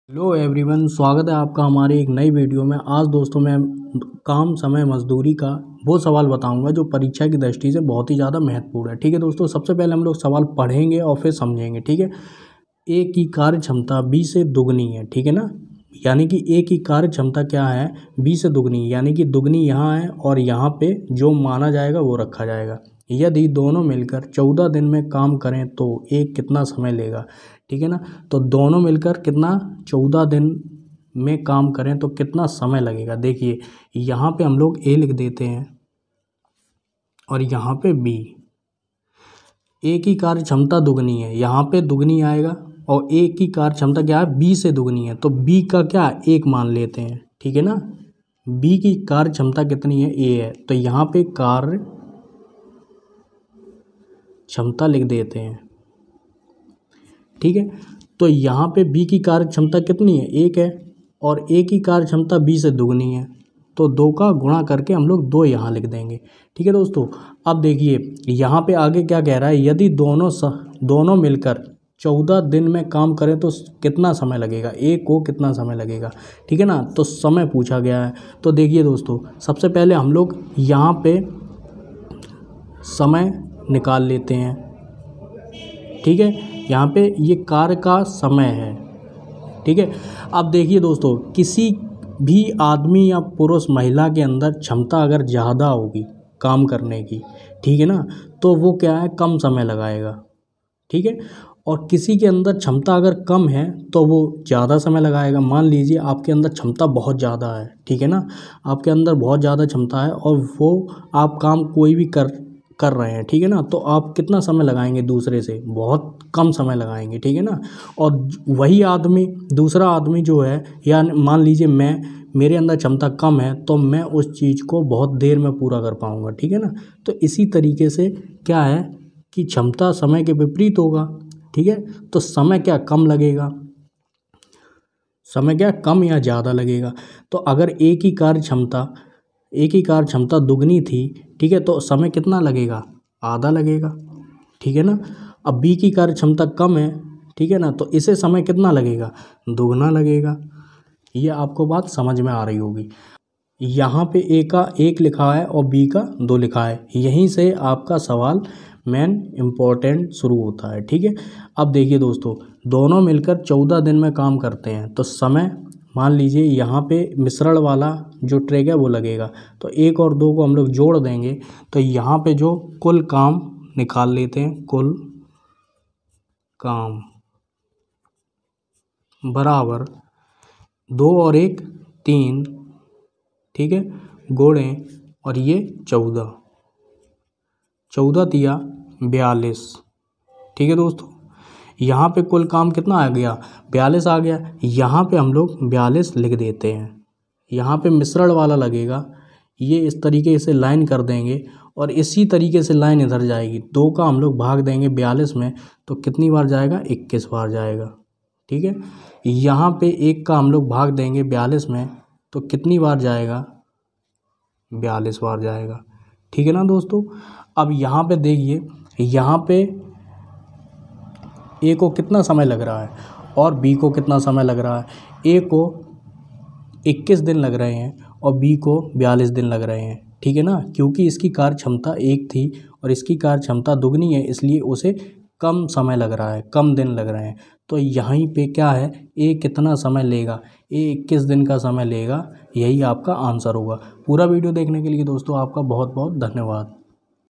Hello everyone, स्वागत है आपका हमारे एक नई वीडियो में। आज दोस्तों मैं काम समय मजदूरी का वो सवाल बताऊंगा जो परीक्षा की दृष्टि से बहुत ही ज़्यादा महत्वपूर्ण है। ठीक है दोस्तों, सबसे पहले हम लोग सवाल पढ़ेंगे और फिर समझेंगे। ठीक है, ए की कार्य क्षमता बी से दुगनी है। ठीक है ना, यानी कि ए की कार्य क्षमता क्या है, बी से दुगनी, यानी कि दुगनी यहाँ है और यहाँ पे जो माना जाएगा वो रखा जाएगा। यदि दोनों मिलकर 14 दिन में काम करें तो एक कितना समय लेगा। ठीक है ना, तो दोनों मिलकर कितना 14 दिन में काम करें तो कितना समय लगेगा। देखिए यहाँ पे हम लोग ए लिख देते हैं और यहाँ पे बी। ए की कार्य क्षमता दुगनी है, यहाँ पे दुगनी आएगा और ए की कार्य क्षमता क्या है, बी से दुगनी है, तो बी का क्या एक मान लेते हैं। ठीक है ना, बी की कार्य क्षमता कितनी है, ए है, तो यहाँ पे कार्य क्षमता लिख देते हैं। ठीक है, तो यहाँ पे बी की कार्य क्षमता कितनी है, एक है, और ए की कार्य क्षमता बी से दुगनी है, तो दो का गुणा करके हम लोग दो यहाँ लिख देंगे। ठीक है दोस्तों, अब देखिए यहाँ पे आगे क्या कह रहा है, यदि दोनों मिलकर 14 दिन में काम करें तो कितना समय लगेगा, ए को कितना समय लगेगा। ठीक है ना, तो समय पूछा गया है। तो देखिए दोस्तों, सबसे पहले हम लोग यहाँ पे समय निकाल लेते हैं। ठीक है, यहाँ पे ये कार्य का समय है। ठीक है, अब देखिए दोस्तों, किसी भी आदमी या पुरुष महिला के अंदर क्षमता अगर ज़्यादा होगी काम करने की, ठीक है ना, तो वो क्या है, कम समय लगाएगा। ठीक है, और किसी के अंदर क्षमता अगर कम है तो वो ज़्यादा समय लगाएगा। मान लीजिए आपके अंदर क्षमता बहुत ज़्यादा है, ठीक है ना, आपके अंदर बहुत ज़्यादा क्षमता है और वो आप काम कोई भी कर रहे हैं, ठीक है ना, तो आप कितना समय लगाएंगे, दूसरे से बहुत कम समय लगाएंगे। ठीक है ना, और वही आदमी, दूसरा आदमी जो है, या मान लीजिए मेरे अंदर क्षमता कम है तो मैं उस चीज़ को बहुत देर में पूरा कर पाऊंगा। ठीक है ना, तो इसी तरीके से क्या है कि क्षमता समय के विपरीत होगा। ठीक है, तो समय क्या कम लगेगा, समय क्या कम या ज़्यादा लगेगा। तो अगर ए की कार्य क्षमता दुगनी थी, ठीक है, तो समय कितना लगेगा, आधा लगेगा। ठीक है ना, अब बी की कार्य क्षमता कम है, ठीक है ना, तो इसे समय कितना लगेगा, दुगना लगेगा। ये आपको बात समझ में आ रही होगी। यहाँ पे ए का 1 लिखा है और बी का 2 लिखा है, यहीं से आपका सवाल मेन इम्पोर्टेंट शुरू होता है। ठीक है, अब देखिए दोस्तों, दोनों मिलकर 14 दिन में काम करते हैं तो समय, मान लीजिए यहाँ पे मिश्रण वाला जो ट्रैक है वो लगेगा, तो 1 और 2 को हम लोग जोड़ देंगे तो यहाँ पे जो कुल काम निकाल लेते हैं, कुल काम बराबर 2 और 1 3, ठीक है, गोड़े और ये 14 तिया 42। ठीक है दोस्तों, यहाँ पे कुल काम कितना आ गया, 42 आ गया। यहाँ पे हम लोग 42 लिख देते हैं। यहाँ पे मिश्रण वाला लगेगा, ये इस तरीके से लाइन कर देंगे और इसी तरीके से लाइन इधर जाएगी। 2 का हम लोग भाग देंगे 42 में तो कितनी बार जाएगा, 21 बार जाएगा। ठीक है, यहाँ पे 1 का हम लोग भाग देंगे 42 में तो कितनी बार जाएगा, 42 बार जाएगा। ठीक है ना दोस्तों, अब यहाँ पे देखिए, यहाँ पे ए को कितना समय लग रहा है और बी को कितना समय लग रहा है। ए को 21 दिन लग रहे हैं और बी को 42 दिन लग रहे हैं। ठीक है ना, क्योंकि इसकी कार्य क्षमता 1 थी और इसकी कार्य क्षमता दुगनी है, इसलिए उसे कम समय लग रहा है, कम दिन लग रहे हैं। तो यहीं पे क्या है, ए कितना समय लेगा, ए 21 दिन का समय लेगा। यही आपका आंसर होगा। पूरा वीडियो देखने के लिए दोस्तों आपका बहुत बहुत धन्यवाद।